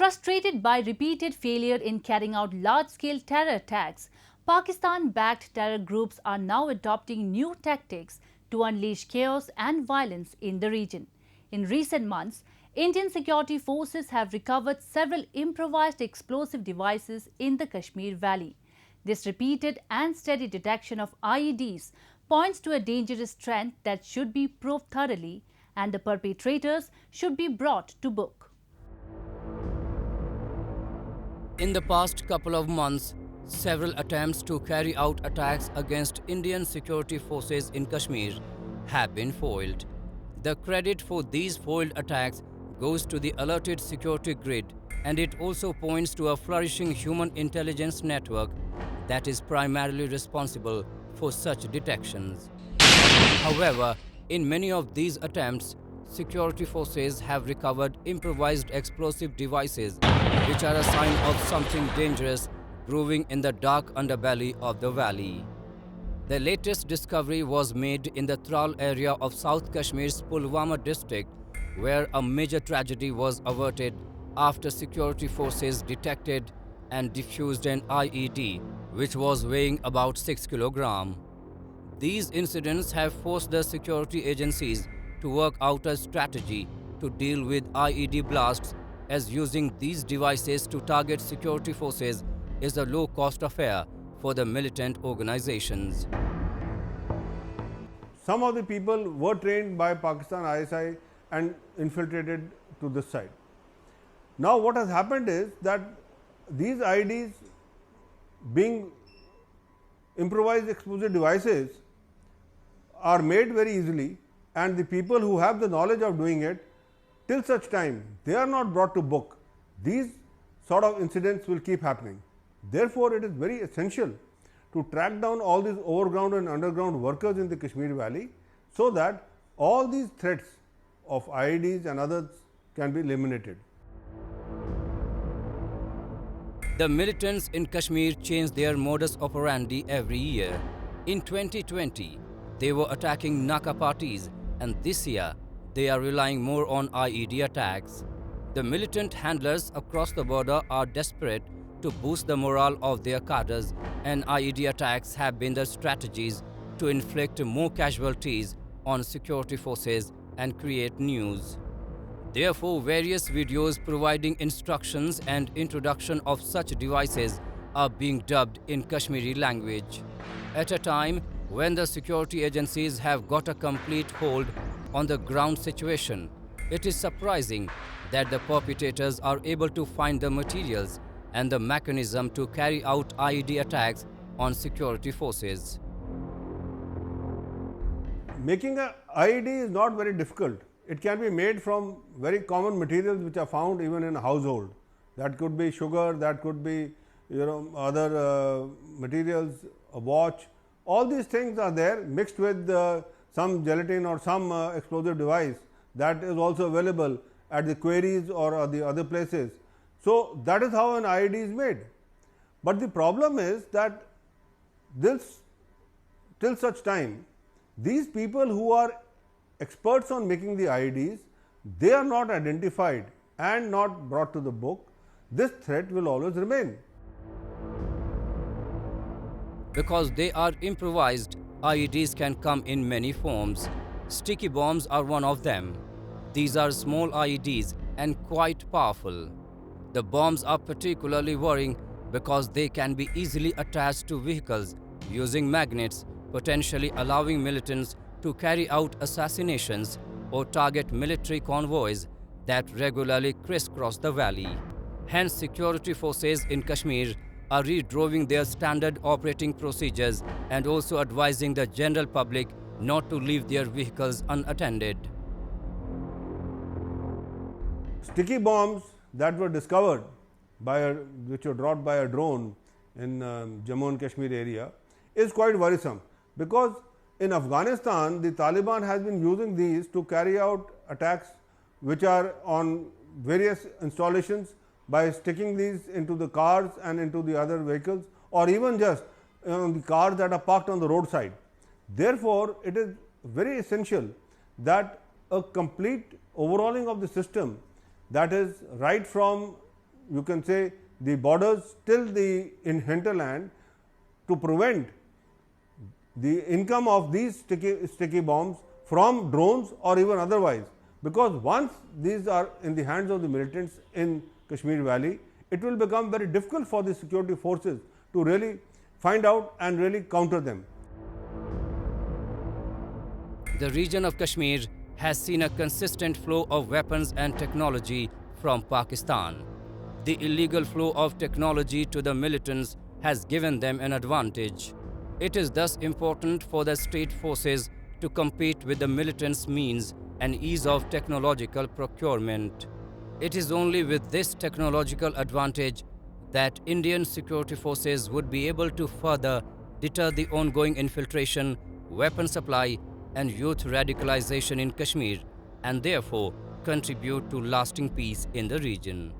Frustrated by repeated failure in carrying out large-scale terror attacks, Pakistan-backed terror groups are now adopting new tactics to unleash chaos and violence in the region. In recent months, Indian security forces have recovered several improvised explosive devices in the Kashmir Valley. This repeated and steady detection of IEDs points to a dangerous trend that should be probed thoroughly, and the perpetrators should be brought to book. In the past couple of months, several attempts to carry out attacks against Indian security forces in Kashmir have been foiled. The credit for these foiled attacks goes to the alerted security grid, and it also points to a flourishing human intelligence network that is primarily responsible for such detections. However, in many of these attempts, security forces have recovered improvised explosive devices, which are a sign of something dangerous brewing in the dark underbelly of the valley. The latest discovery was made in the Tral area of South Kashmir's Pulwama district, where a major tragedy was averted after security forces detected and defused an IED, which was weighing about 6 kilograms. These incidents have forced the security agencies to work out a strategy to deal with IED blasts, as using these devices to target security forces is a low-cost affair for the militant organizations. Some of the people were trained by Pakistan ISI and infiltrated to this side. Now what has happened is that these IEDs, being improvised explosive devices, are made very easily, and the people who have the knowledge of doing it, till such time they are not brought to book, these sort of incidents will keep happening. Therefore, it is very essential to track down all these overground and underground workers in the Kashmir Valley, so that all these threats of IEDs and others can be eliminated. The militants in Kashmir change their modus operandi every year. In 2020, they were attacking Naka parties, and this year they are relying more on IED attacks. The militant handlers across the border are desperate to boost the morale of their cadres, and IED attacks have been the strategies to inflict more casualties on security forces and create news. Therefore, various videos providing instructions and introduction of such devices are being dubbed in Kashmiri language. At a time when the security agencies have got a complete hold on the ground situation, it is surprising that the perpetrators are able to find the materials and the mechanism to carry out IED attacks on security forces. Making an IED is not very difficult. It can be made from very common materials which are found even in a household. That could be sugar, that could be other materials, a watch. All these things are there mixed with some gelatin or some explosive device that is also available at the quarries or the other places. So that is how an IED is made. But the problem is that till such time, these people who are experts on making the IEDs, they are not identified and not brought to the book, this threat will always remain. Because they are improvised, IEDs can come in many forms. Sticky bombs are one of them. These are small IEDs and quite powerful. The bombs are particularly worrying because they can be easily attached to vehicles using magnets, potentially allowing militants to carry out assassinations or target military convoys that regularly crisscross the valley. Hence, security forces in Kashmir are redrawing their standard operating procedures and also advising the general public not to leave their vehicles unattended. Sticky bombs that were discovered which were dropped by a drone in Jammu and Kashmir area is quite worrisome, because in Afghanistan the Taliban has been using these to carry out attacks which are on various installations by sticking these into the cars and into the other vehicles, or even just the cars that are parked on the roadside. Therefore, it is very essential that a complete overhauling of the system, that is right from you can say, the borders till the hinterland to prevent the income of these sticky bombs from drones or even otherwise. Because once these are in the hands of the militants in Kashmir Valley, it will become very difficult for the security forces to really find out and really counter them. The region of Kashmir has seen a consistent flow of weapons and technology from Pakistan. The illegal flow of technology to the militants has given them an advantage. It is thus important for the state forces to compete with the militants' means and ease of technological procurement. It is only with this technological advantage that Indian security forces would be able to further deter the ongoing infiltration, weapon supply, and youth radicalization in Kashmir, and therefore contribute to lasting peace in the region.